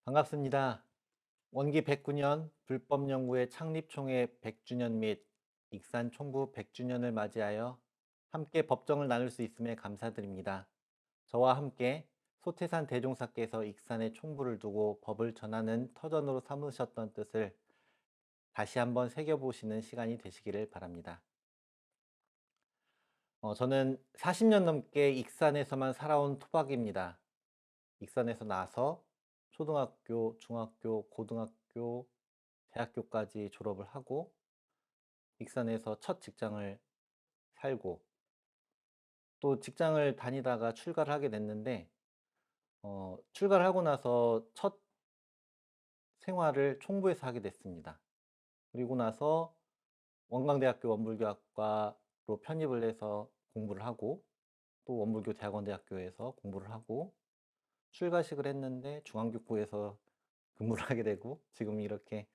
반갑습니다. 원기 109년 불법연구회 창립총회 100주년 및 익산 총부 100주년을 맞이하여 함께 법정을 나눌 수 있음에 감사드립니다. 저와 함께 소태산 대종사께서 익산의 총부를 두고 법을 전하는 터전으로 삼으셨던 뜻을 다시 한번 새겨보시는 시간이 되시기를 바랍니다. 저는 40년 넘게 익산에서만 살아온 토박입니다. 익산에서 나서 초등학교, 중학교, 고등학교, 대학교까지 졸업을 하고 익산에서 첫 직장을 살고 또 직장을 다니다가 출가를 하게 됐는데 출가를 하고 나서 첫 생활을 총부에서 하게 됐습니다. 그리고 나서 원광대학교 원불교학과로 편입을 해서 공부를 하고 또 원불교 대학원대학교에서 공부를 하고 출가식을 했는데 중앙교구에서 근무를 하게 되고 지금 이렇게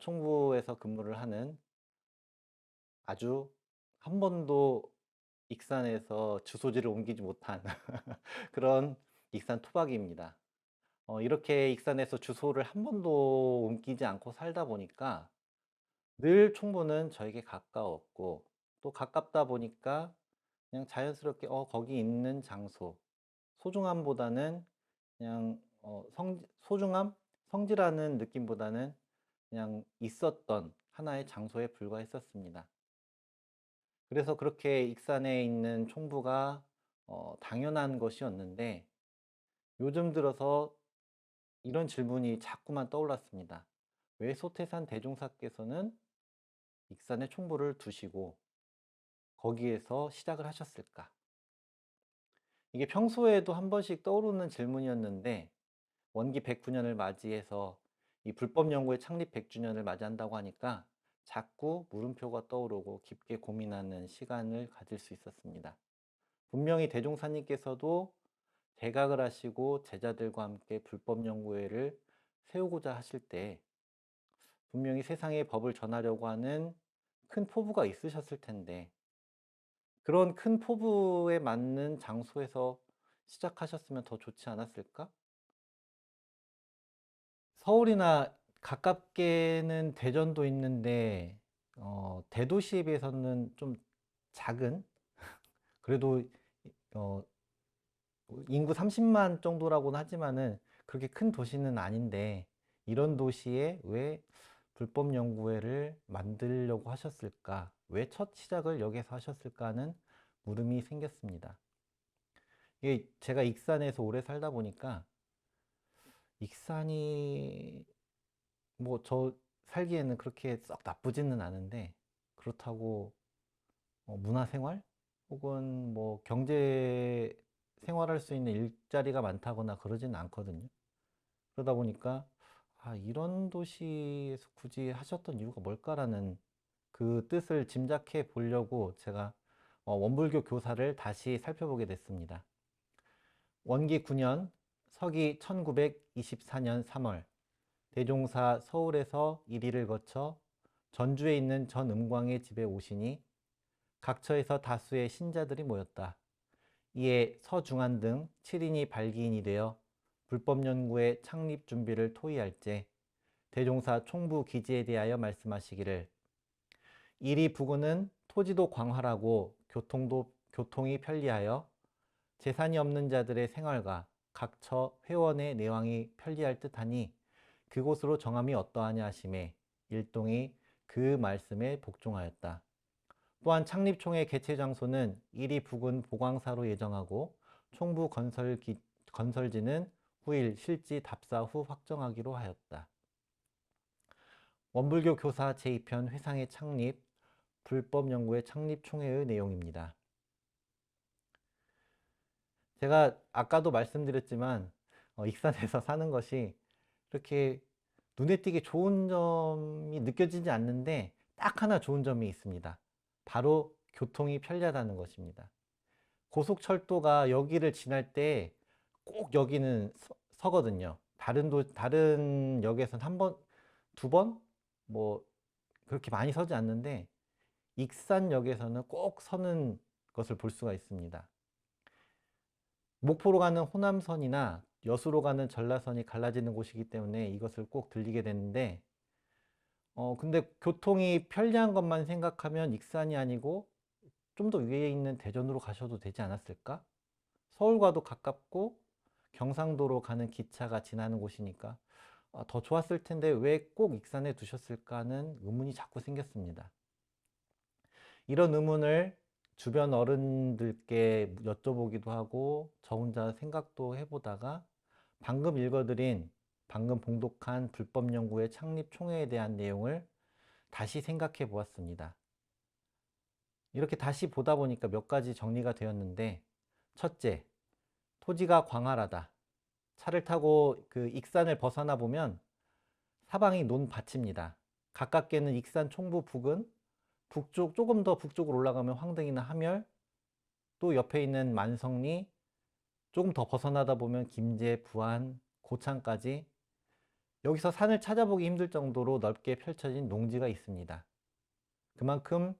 총부에서 근무를 하는 아주 한 번도 익산에서 주소지를 옮기지 못한 그런 익산 토박이입니다. 이렇게 익산에서 주소를 한 번도 옮기지 않고 살다 보니까 늘 총부는 저에게 가까웠고 또 가깝다 보니까 그냥 자연스럽게 거기 있는 장소 소중함보다는 그냥 소중함? 성질하는 느낌보다는 그냥 있었던 하나의 장소에 불과했었습니다. 그래서 그렇게 익산에 있는 총부가 당연한 것이었는데 요즘 들어서 이런 질문이 자꾸만 떠올랐습니다. 왜 소태산 대종사께서는 익산에 총부를 두시고 거기에서 시작을 하셨을까? 이게 평소에도 한 번씩 떠오르는 질문이었는데 원기 109년을 맞이해서 이 불법연구회 창립 100주년을 맞이한다고 하니까 자꾸 물음표가 떠오르고 깊게 고민하는 시간을 가질 수 있었습니다. 분명히 대종사님께서도 개각을 하시고 제자들과 함께 불법연구회를 세우고자 하실 때 분명히 세상에 법을 전하려고 하는 큰 포부가 있으셨을 텐데 그런 큰 포부에 맞는 장소에서 시작하셨으면 더 좋지 않았을까? 서울이나 가깝게는 대전도 있는데 대도시에 비해서는 좀 작은 그래도 어, 인구 30만 정도라고는 하지만은 그렇게 큰 도시는 아닌데 이런 도시에 왜 불법연구회를 만들려고 하셨을까? 왜 첫 시작을 여기서 하셨을까 하는 물음이 생겼습니다. 이게 제가 익산에서 오래 살다 보니까 익산이 뭐 저 살기에는 그렇게 썩 나쁘지는 않은데 그렇다고 문화생활 혹은 뭐 경제 생활할 수 있는 일자리가 많다거나 그러지는 않거든요. 그러다 보니까 이런 도시에서 굳이 하셨던 이유가 뭘까라는 그 뜻을 짐작해 보려고 제가 원불교 교사를 다시 살펴보게 됐습니다. 원기 9년, 서기 1924년 3월 대종사 서울에서 이리를 거쳐 전주에 있는 전음광의 집에 오시니 각처에서 다수의 신자들이 모였다. 이에 서중한 등 7인이 발기인이 되어 불법연구회 창립 준비를 토의할제 대종사 총부 기지에 대하여 말씀하시기를 이리 부근은 토지도 광활하고 교통이 편리하여 재산이 없는 자들의 생활과 각처 회원의 내왕이 편리할 듯하니 그곳으로 정함이 어떠하냐 하심에 일동이 그 말씀에 복종하였다. 또한 창립총회 개최 장소는 이리 부근 보광사로 예정하고 총부 건설지는 후일 실지 답사 후 확정하기로 하였다. 원불교 교사 제2편 회상의 창립, 불법연구회 창립총회의 내용입니다. 제가 아까도 말씀드렸지만 익산에서 사는 것이 그렇게 눈에 띄게 좋은 점이 느껴지지 않는데 딱 하나 좋은 점이 있습니다. 바로 교통이 편리하다는 것입니다. 고속철도가 여기를 지날 때 꼭 여기는 서거든요. 다른 역에서는 한 번, 두 번? 뭐, 그렇게 많이 서지 않는데, 익산역에서는 꼭 서는 것을 볼 수가 있습니다. 목포로 가는 호남선이나 여수로 가는 전라선이 갈라지는 곳이기 때문에 이것을 꼭 들리게 됐는데, 근데 교통이 편리한 것만 생각하면 익산이 아니고 좀 더 위에 있는 대전으로 가셔도 되지 않았을까? 서울과도 가깝고 경상도로 가는 기차가 지나는 곳이니까 더 좋았을 텐데 왜 꼭 익산에 두셨을까 하는 의문이 자꾸 생겼습니다. 이런 의문을 주변 어른들께 여쭤보기도 하고 저 혼자 생각도 해보다가 방금 봉독한 불법연구회 창립 총회에 대한 내용을 다시 생각해 보았습니다. 이렇게 다시 보다 보니까 몇 가지 정리가 되었는데, 첫째, 토지가 광활하다. 차를 타고 그 익산을 벗어나 보면 사방이 논밭입니다. 가깝게는 익산 총부 부근, 조금 더 북쪽으로 올라가면 황등이나 함열, 또 옆에 있는 만성리, 조금 더 벗어나다 보면 김제, 부안, 고창까지 여기서 산을 찾아보기 힘들 정도로 넓게 펼쳐진 농지가 있습니다. 그만큼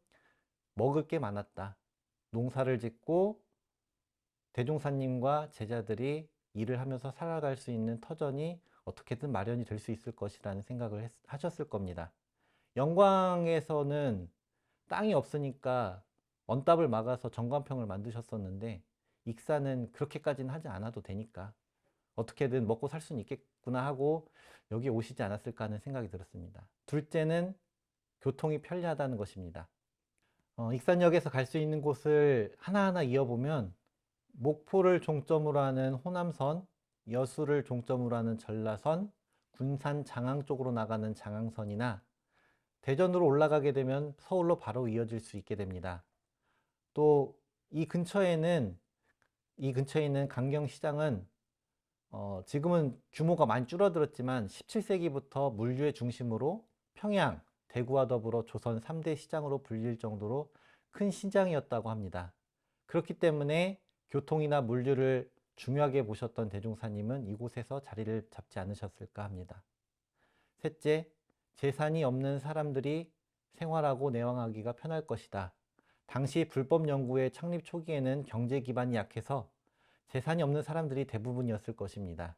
먹을 게 많았다. 농사를 짓고 대종사님과 제자들이 일을 하면서 살아갈 수 있는 터전이 어떻게든 마련이 될 수 있을 것이라는 생각을 하셨을 겁니다. 영광에서는 땅이 없으니까 언답을 막아서 정관평을 만드셨었는데 익산은 그렇게까지는 하지 않아도 되니까 어떻게든 먹고 살 수는 있겠구나 하고 여기 오시지 않았을까 하는 생각이 들었습니다. 둘째는 교통이 편리하다는 것입니다. 익산역에서 갈 수 있는 곳을 하나하나 이어보면 목포를 종점으로 하는 호남선, 여수를 종점으로 하는 전라선, 군산 장항 쪽으로 나가는 장항선이나 대전으로 올라가게 되면 서울로 바로 이어질 수 있게 됩니다. 또 이 근처에 있는 강경시장은 지금은 규모가 많이 줄어들었지만 17세기부터 물류의 중심으로 평양, 대구와 더불어 조선 3대 시장으로 불릴 정도로 큰 시장이었다고 합니다. 그렇기 때문에 교통이나 물류를 중요하게 보셨던 대종사님은 이곳에서 자리를 잡지 않으셨을까 합니다. 셋째, 재산이 없는 사람들이 생활하고 내왕하기가 편할 것이다. 당시 불법연구회 창립 초기에는 경제 기반이 약해서 재산이 없는 사람들이 대부분이었을 것입니다.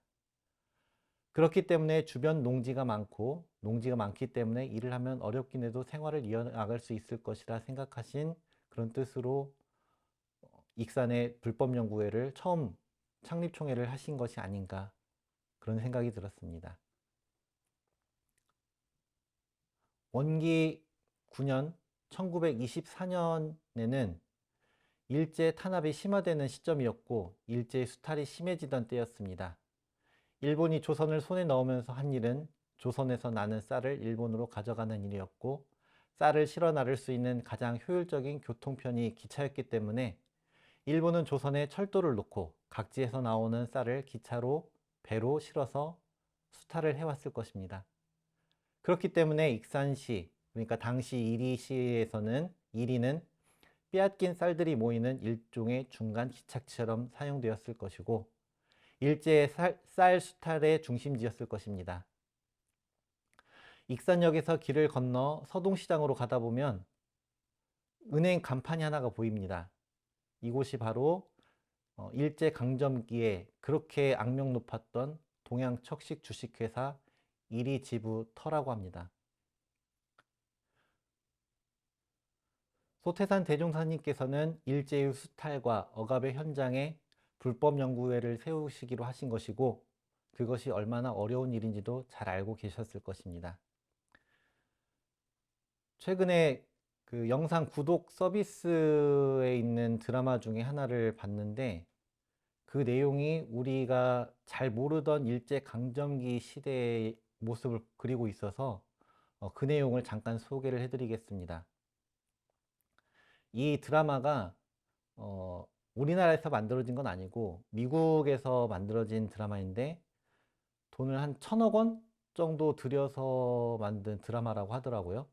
그렇기 때문에 주변 농지가 많기 때문에 일을 하면 어렵긴 해도 생활을 이어나갈 수 있을 것이라 생각하신 그런 뜻으로 익산의 불법연구회를 처음 창립총회를 하신 것이 아닌가 그런 생각이 들었습니다. 원기 9년 1924년에는 일제 탄압이 심화되는 시점이었고 일제의 수탈이 심해지던 때였습니다. 일본이 조선을 손에 넣으면서 한 일은 조선에서 나는 쌀을 일본으로 가져가는 일이었고 쌀을 실어 나를 수 있는 가장 효율적인 교통편이 기차였기 때문에 일본은 조선에 철도를 놓고 각지에서 나오는 쌀을 기차로 배로 실어서 수탈을 해왔을 것입니다. 그렇기 때문에 익산시, 그러니까 당시 이리시에서는 이리는 빼앗긴 쌀들이 모이는 일종의 중간 기착처럼 사용되었을 것이고 일제의 쌀 수탈의 중심지였을 것입니다. 익산역에서 길을 건너 서동시장으로 가다 보면 은행 간판이 하나가 보입니다. 이곳이 바로 일제 강점기에 그렇게 악명 높았던 동양척식 주식회사 이리지부터라고 합니다. 소태산 대종사님께서는 일제의 수탈과 억압의 현장에 불법연구회를 세우시기로 하신 것이고 그것이 얼마나 어려운 일인지도 잘 알고 계셨을 것입니다. 최근에 그 영상 구독 서비스에 있는 드라마 중에 하나를 봤는데 그 내용이 우리가 잘 모르던 일제 강점기 시대의 모습을 그리고 있어서 그 내용을 잠깐 소개를 해드리겠습니다. 이 드라마가 우리나라에서 만들어진 건 아니고 미국에서 만들어진 드라마인데 돈을 한 1,000억 원 정도 들여서 만든 드라마라고 하더라고요.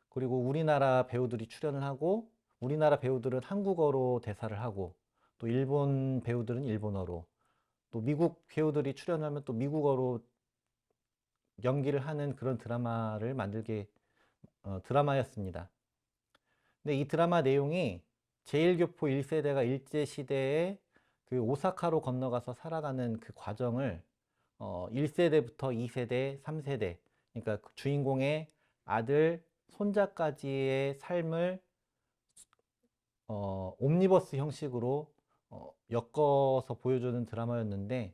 그리고 우리나라 배우들이 출연을 하고 우리나라 배우들은 한국어로 대사를 하고 또 일본 배우들은 일본어로 또 미국 배우들이 출연하면 또 미국어로 연기를 하는 그런 드라마를 만들게 드라마였습니다. 근데 이 드라마 내용이 제1교포 1세대가 일제시대에 그 오사카로 건너가서 살아가는 그 과정을 1세대부터 2세대, 3세대, 그러니까 그 주인공의 아들, 손자까지의 삶을 옴니버스 형식으로 엮어서 보여주는 드라마였는데,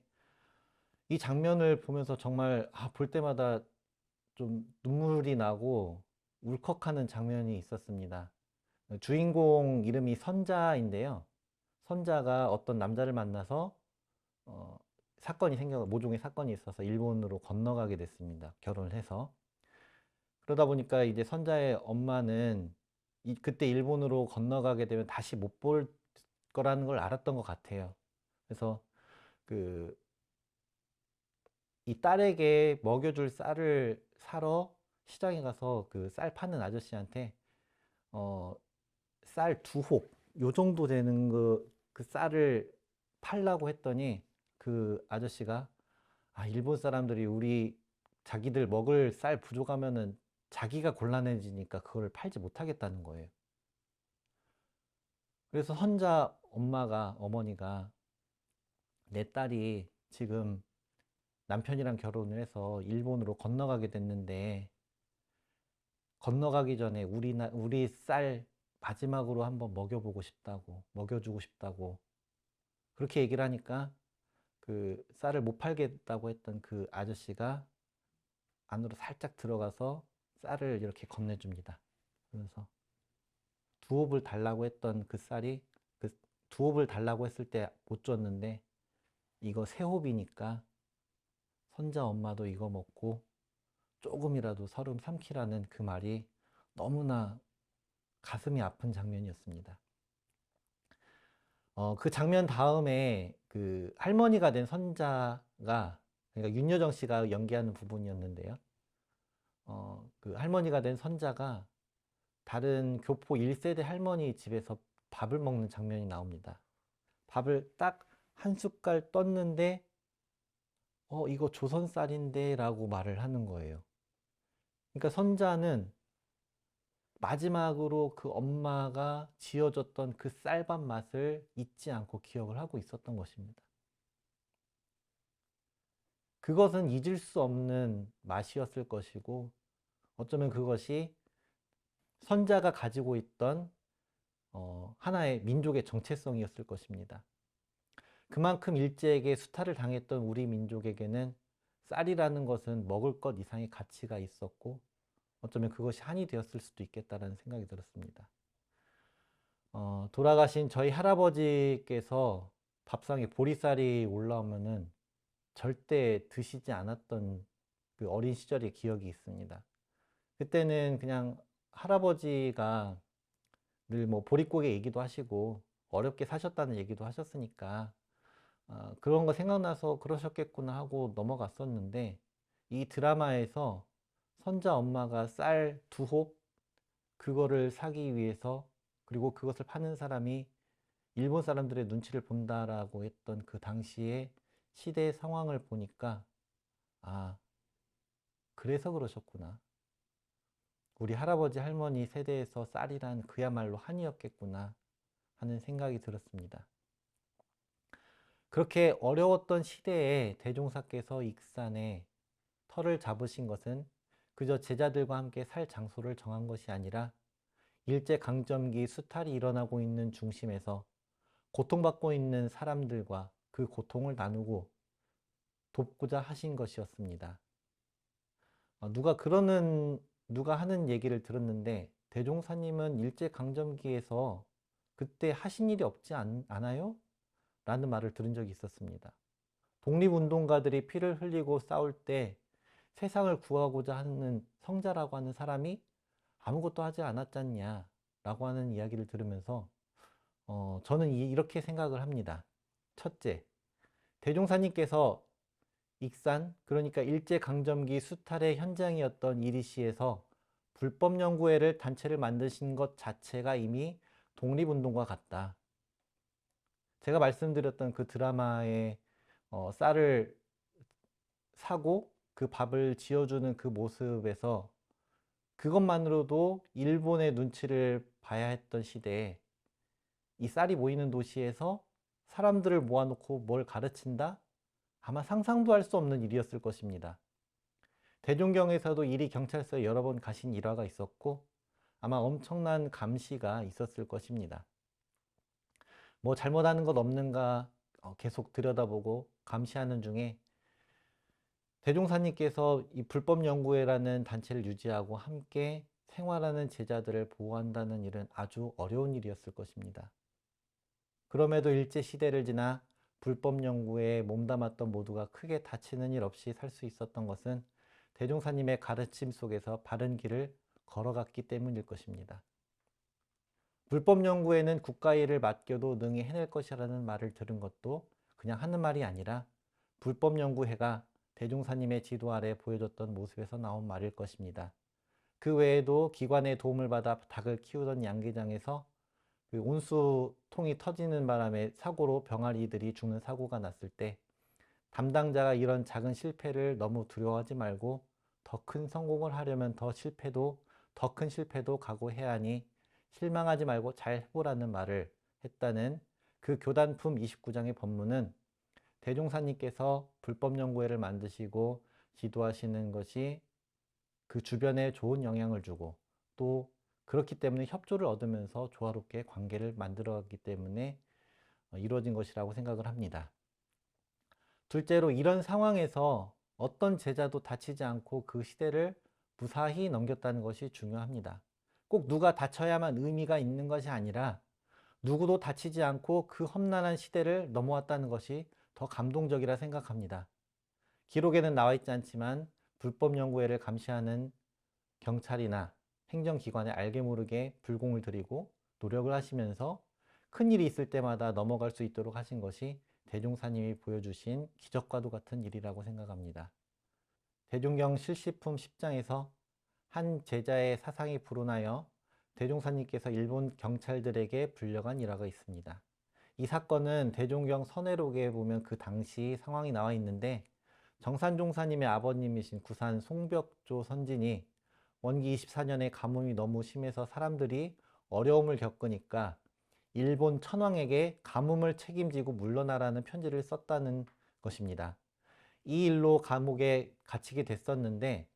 이 장면을 보면서 정말 볼 때마다 좀 눈물이 나고 울컥하는 장면이 있었습니다. 주인공 이름이 선자인데요. 선자가 어떤 남자를 만나서 사건이 모종의 사건이 있어서 일본으로 건너가게 됐습니다. 결혼을 해서. 그러다 보니까 이제 선자의 엄마는 그때 일본으로 건너가게 되면 다시 못 볼 거라는 걸 알았던 것 같아요. 그래서 그 이 딸에게 먹여줄 쌀을 사러 시장에 가서 그 쌀 파는 아저씨한테 어, 쌀 2홉 요 정도 되는 그 쌀을 팔라고 했더니, 그 아저씨가 일본 사람들이 자기들 먹을 쌀 부족하면은 자기가 곤란해지니까 그걸 팔지 못하겠다는 거예요. 그래서 선자 어머니가 내 딸이 지금 남편이랑 결혼을 해서 일본으로 건너가게 됐는데, 건너가기 전에 우리 쌀 마지막으로 한번 먹여주고 싶다고 그렇게 얘기를 하니까, 그 쌀을 못 팔겠다고 했던 그 아저씨가 안으로 살짝 들어가서 쌀을 이렇게 건네줍니다. 그래서 두옵을 달라고 했던 그 쌀이, 그 두옵을 달라고 했을 때 못 줬는데, 이거 세 홉이니까 선자 엄마도 이거 먹고 조금이라도 서름 삼키라는 그 말이 너무나 가슴이 아픈 장면이었습니다. 그 장면 다음에 그 할머니가 된 선자가, 그러니까 윤여정 씨가 연기하는 부분이었는데요. 그 할머니가 된 선자가 다른 교포 1세대 할머니 집에서 밥을 먹는 장면이 나옵니다. 밥을 딱 한 숟갈 떴는데, 이거 조선 쌀인데 라고 말을 하는 거예요. 그러니까 선자는 마지막으로 그 엄마가 지어줬던 그 쌀밥 맛을 잊지 않고 기억을 하고 있었던 것입니다. 그것은 잊을 수 없는 맛이었을 것이고, 어쩌면 그것이 선자가 가지고 있던 하나의 민족의 정체성이었을 것입니다. 그만큼 일제에게 수탈을 당했던 우리 민족에게는 쌀이라는 것은 먹을 것 이상의 가치가 있었고, 어쩌면 그것이 한이 되었을 수도 있겠다라는 생각이 들었습니다. 돌아가신 저희 할아버지께서 밥상에 보리쌀이 올라오면은 절대 드시지 않았던 그 어린 시절의 기억이 있습니다. 그때는 그냥 할아버지가 늘 뭐 보릿고개 얘기도 하시고 어렵게 사셨다는 얘기도 하셨으니까 그런 거 생각나서 그러셨겠구나 하고 넘어갔었는데, 이 드라마에서 선자 엄마가 쌀 2홉 그거를 사기 위해서, 그리고 그것을 파는 사람이 일본 사람들의 눈치를 본다라고 했던 그 당시의 시대 상황을 보니까, 아, 그래서 그러셨구나. 우리 할아버지 할머니 세대에서 쌀이란 그야말로 한이었겠구나 하는 생각이 들었습니다. 그렇게 어려웠던 시대에 대종사께서 익산에 터를 잡으신 것은 그저 제자들과 함께 살 장소를 정한 것이 아니라, 일제강점기 수탈이 일어나고 있는 중심에서 고통받고 있는 사람들과 그 고통을 나누고 돕고자 하신 것이었습니다. 누가 하는 얘기를 들었는데, 대종사님은 일제강점기에서 그때 하신 일이 없지 않아요? 라는 말을 들은 적이 있었습니다. 독립운동가들이 피를 흘리고 싸울 때 세상을 구하고자 하는 성자라고 하는 사람이 아무것도 하지 않았잖냐 라고 하는 이야기를 들으면서 저는 이렇게 생각을 합니다. 첫째, 대종사님께서 익산, 그러니까 일제강점기 수탈의 현장이었던 이리시에서 불법연구회를 단체를 만드신 것 자체가 이미 독립운동과 같다. 제가 말씀드렸던 그 드라마의 쌀을 사고 그 밥을 지어주는 그 모습에서, 그것만으로도 일본의 눈치를 봐야 했던 시대에 이 쌀이 모이는 도시에서 사람들을 모아놓고 뭘 가르친다? 아마 상상도 할 수 없는 일이었을 것입니다. 대종경에서도 이리 경찰서에 여러 번 가신 일화가 있었고 아마 엄청난 감시가 있었을 것입니다. 뭐 잘못하는 것 없는가 계속 들여다보고 감시하는 중에 대종사님께서 이 불법연구회라는 단체를 유지하고 함께 생활하는 제자들을 보호한다는 일은 아주 어려운 일이었을 것입니다. 그럼에도 일제시대를 지나 불법연구회에 몸담았던 모두가 크게 다치는 일 없이 살 수 있었던 것은 대종사님의 가르침 속에서 바른 길을 걸어갔기 때문일 것입니다. 불법연구회는 국가의 일을 맡겨도 능히 해낼 것이라는 말을 들은 것도 그냥 하는 말이 아니라 불법연구회가 대종사님의 지도 아래 보여줬던 모습에서 나온 말일 것입니다. 그 외에도 기관의 도움을 받아 닭을 키우던 양계장에서 그 온수통이 터지는 바람에 사고로 병아리들이 죽는 사고가 났을 때 담당자가 이런 작은 실패를 너무 두려워하지 말고 더 큰 성공을 하려면 더 큰 실패도 각오해야 하니 실망하지 말고 잘 해보라는 말을 했다는 그 교단품 29장의 법문은 대종사님께서 불법연구회를 만드시고 지도하시는 것이 그 주변에 좋은 영향을 주고 또 그렇기 때문에 협조를 얻으면서 조화롭게 관계를 만들어갔기 때문에 이루어진 것이라고 생각을 합니다. 둘째로 이런 상황에서 어떤 제자도 다치지 않고 그 시대를 무사히 넘겼다는 것이 중요합니다. 꼭 누가 다쳐야만 의미가 있는 것이 아니라 누구도 다치지 않고 그 험난한 시대를 넘어왔다는 것이 더 감동적이라 생각합니다. 기록에는 나와 있지 않지만 불법연구회를 감시하는 경찰이나 행정기관에 알게 모르게 불공을 들이고 노력을 하시면서 큰일이 있을 때마다 넘어갈 수 있도록 하신 것이 대종사님이 보여주신 기적과도 같은 일이라고 생각합니다. 대종경 실시품 10장에서 한 제자의 사상이 불온하여 대종사님께서 일본 경찰들에게 불려간 일화가 있습니다. 이 사건은 대종경 선회록에 보면 그 당시 상황이 나와 있는데 정산종사님의 아버님이신 구산 송벽조 선진이 원기 24년에 가뭄이 너무 심해서 사람들이 어려움을 겪으니까 일본 천황에게 가뭄을 책임지고 물러나라는 편지를 썼다는 것입니다. 이 일로 감옥에 갇히게 됐었는데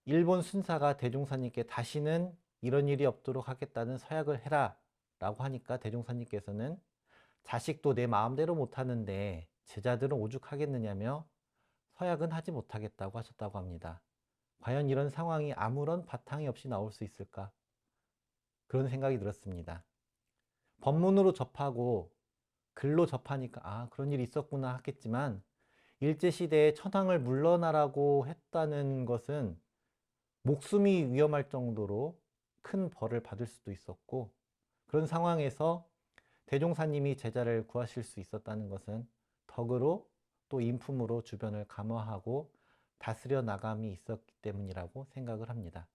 일본 순사가 대종사님께 다시는 이런 일이 없도록 하겠다는 서약을 해라 라고 하니까 대종사님께서는 자식도 내 마음대로 못하는데 제자들은 오죽하겠느냐며 서약은 하지 못하겠다고 하셨다고 합니다. 과연 이런 상황이 아무런 바탕이 없이 나올 수 있을까? 그런 생각이 들었습니다. 법문으로 접하고 글로 접하니까 그런 일이 있었구나 하겠지만 일제시대에 천황을 물러나라고 했다는 것은 목숨이 위험할 정도로 큰 벌을 받을 수도 있었고 그런 상황에서 대종사님이 제자를 구하실 수 있었다는 것은 덕으로 또 인품으로 주변을 감화하고 다스려 나감이 있었기 때문이라고 생각을 합니다.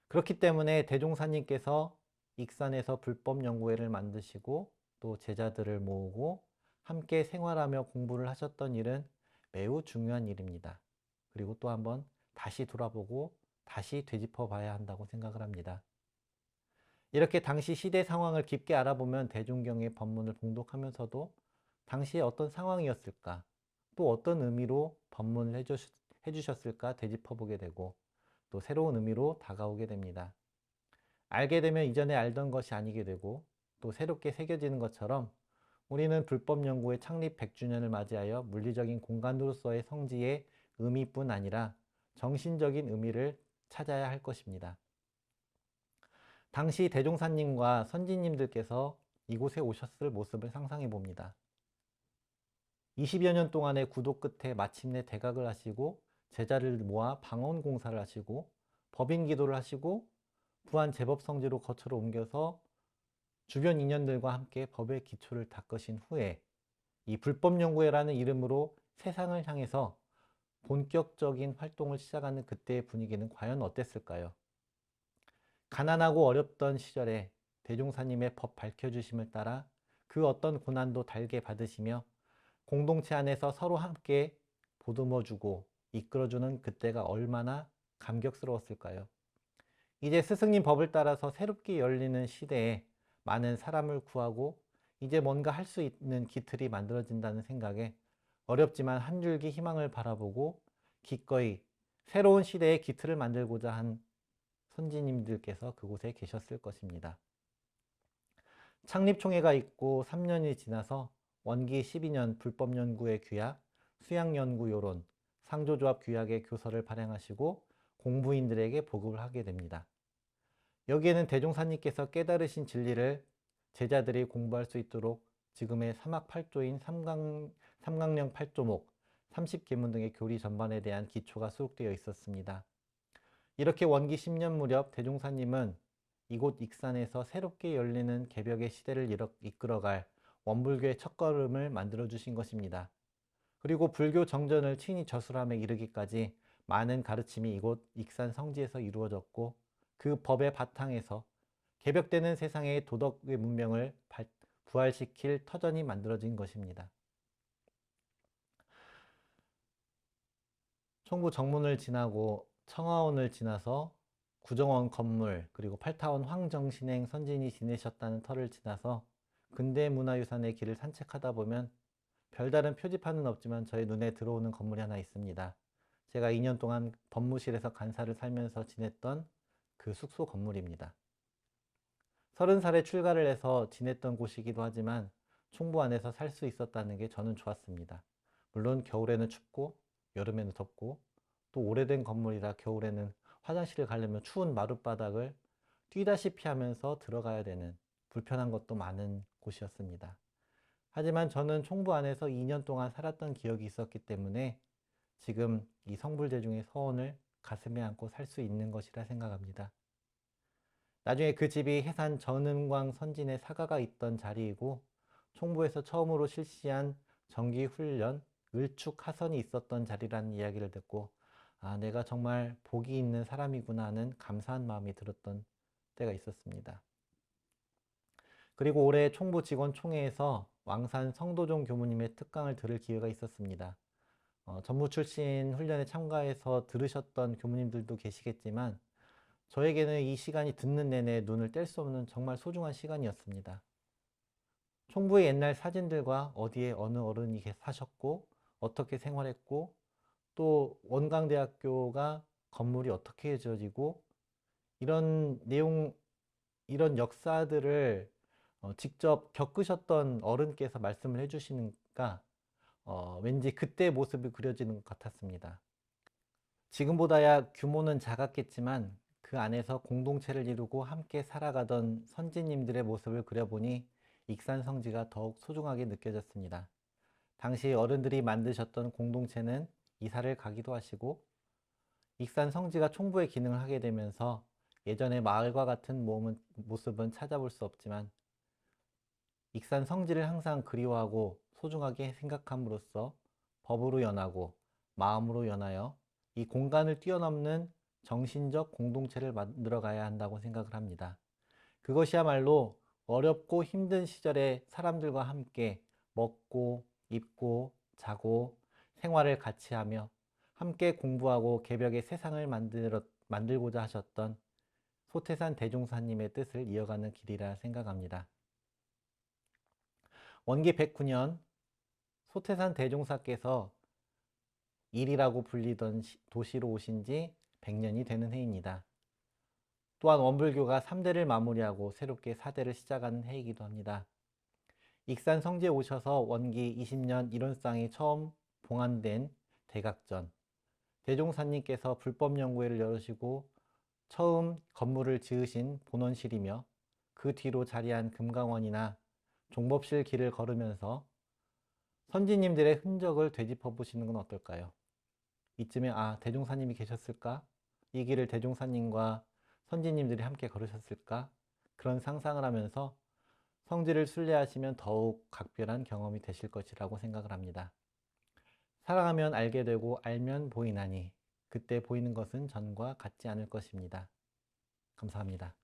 그렇기 때문에 대종사님께서 익산에서 불법연구회를 만드시고 또 제자들을 모으고 함께 생활하며 공부를 하셨던 일은 매우 중요한 일입니다. 그리고 또 한번 다시 돌아보고 다시 되짚어 봐야 한다고 생각을 합니다. 이렇게 당시 시대 상황을 깊게 알아보면 대종경의 법문을 봉독하면서도 당시에 어떤 상황이었을까, 또 어떤 의미로 법문을 해주셨을까 되짚어 보게 되고 또 새로운 의미로 다가오게 됩니다. 알게 되면 이전에 알던 것이 아니게 되고 또 새롭게 새겨지는 것처럼 우리는 불법연구회 창립 100주년을 맞이하여 물리적인 공간으로서의 성지의 의미뿐 아니라 정신적인 의미를 찾아야 할 것입니다. 당시 대종사님과 선지님들께서 이곳에 오셨을 모습을 상상해 봅니다. 20여 년 동안의 구도 끝에 마침내 대각을 하시고 제자를 모아 방언 공사를 하시고 법인 기도를 하시고 부안 제법성지로 거처를 옮겨서 주변 인연들과 함께 법의 기초를 닦으신 후에 이 불법연구회라는 이름으로 세상을 향해서 본격적인 활동을 시작하는 그때의 분위기는 과연 어땠을까요? 가난하고 어렵던 시절에 대종사님의 법 밝혀주심을 따라 그 어떤 고난도 달게 받으시며 공동체 안에서 서로 함께 보듬어주고 이끌어주는 그때가 얼마나 감격스러웠을까요? 이제 스승님 법을 따라서 새롭게 열리는 시대에 많은 사람을 구하고 이제 뭔가 할 수 있는 기틀이 만들어진다는 생각에 어렵지만 한 줄기 희망을 바라보고 기꺼이 새로운 시대의 기틀을 만들고자 한 선지님들께서 그곳에 계셨을 것입니다. 창립총회가 있고 3년이 지나서 원기 12년 불법연구의 규약, 수양연구 요론, 상조조합 규약의 교서를 발행하시고 공부인들에게 보급을 하게 됩니다. 여기에는 대종사님께서 깨달으신 진리를 제자들이 공부할 수 있도록 지금의 사막 8조인 삼강령 8조목, 30계문 등의 교리 전반에 대한 기초가 수록되어 있었습니다. 이렇게 원기 10년 무렵 대종사님은 이곳 익산에서 새롭게 열리는 개벽의 시대를 이끌어갈 원불교의 첫걸음을 만들어 주신 것입니다. 그리고 불교 정전을 친히 저술함에 이르기까지 많은 가르침이 이곳 익산 성지에서 이루어졌고 그 법의 바탕에서 개벽되는 세상의 도덕의 문명을 부활시킬 터전이 만들어진 것입니다. 총부 정문을 지나고 청하원을 지나서 구정원 건물 그리고 팔타원 황정신행 선진이 지내셨다는 터를 지나서 근대문화유산의 길을 산책하다 보면 별다른 표지판은 없지만 저의 눈에 들어오는 건물이 하나 있습니다. 제가 2년 동안 법무실에서 간사를 살면서 지냈던 그 숙소 건물입니다. 30살에 출가를 해서 지냈던 곳이기도 하지만 총부 안에서 살 수 있었다는 게 저는 좋았습니다. 물론 겨울에는 춥고 여름에는 덥고 또 오래된 건물이라 겨울에는 화장실을 가려면 추운 마룻바닥을 뛰다시피 하면서 들어가야 되는 불편한 것도 많은 곳이었습니다. 하지만 저는 총부 안에서 2년 동안 살았던 기억이 있었기 때문에 지금 이 성불제중의 서원을 가슴에 안고 살 수 있는 것이라 생각합니다. 나중에 그 집이 해산 전은광 선진의 사가가 있던 자리이고 총부에서 처음으로 실시한 정기훈련, 을축 하선이 있었던 자리라는 이야기를 듣고 아, 내가 정말 복이 있는 사람이구나 하는 감사한 마음이 들었던 때가 있었습니다. 그리고 올해 총부 직원 총회에서 왕산 성도종 교무님의 특강을 들을 기회가 있었습니다. 전무 출신 훈련에 참가해서 들으셨던 교무님들도 계시겠지만 저에게는 이 시간이 듣는 내내 눈을 뗄 수 없는 정말 소중한 시간이었습니다. 총부의 옛날 사진들과 어디에 어느 어른이 사셨고 어떻게 생활했고 또 원광대학교가 건물이 어떻게 지어지고 이런 내용, 이런 역사들을 직접 겪으셨던 어른께서 말씀을 해주시니까 왠지 그때 모습이 그려지는 것 같았습니다. 지금보다야 규모는 작았겠지만 그 안에서 공동체를 이루고 함께 살아가던 선지님들의 모습을 그려보니 익산 성지가 더욱 소중하게 느껴졌습니다. 당시 어른들이 만드셨던 공동체는 이사를 가기도 하시고 익산 성지가 총부의 기능을 하게 되면서 예전의 마을과 같은 모습은 찾아볼 수 없지만 익산 성지를 항상 그리워하고 소중하게 생각함으로써 법으로 연하고 마음으로 연하여 이 공간을 뛰어넘는 정신적 공동체를 만들어 가야 한다고 생각을 합니다. 그것이야말로 어렵고 힘든 시절에 사람들과 함께 먹고 입고 자고 생활을 같이 하며 함께 공부하고 개벽의 세상을 만들고자 하셨던 소태산 대종사님의 뜻을 이어가는 길이라 생각합니다. 원기 109년 소태산 대종사께서 일이라고 불리던 도시로 오신 지 100년이 되는 해입니다. 또한 원불교가 3대를 마무리하고 새롭게 4대를 시작하는 해이기도 합니다. 익산 성지에 오셔서 원기 20년 일원상이 처음 봉안된 대각전, 대종사님께서 불법연구회를 열으시고 처음 건물을 지으신 본원실이며 그 뒤로 자리한 금강원이나 종법실 길을 걸으면서 선지님들의 흔적을 되짚어 보시는 건 어떨까요? 이쯤에 아, 대종사님이 계셨을까? 이 길을 대종사님과 선지님들이 함께 걸으셨을까? 그런 상상을 하면서 성지를 순례하시면 더욱 각별한 경험이 되실 것이라고 생각을 합니다. 사랑하면 알게 되고 알면 보이나니 그때 보이는 것은 전과 같지 않을 것입니다. 감사합니다.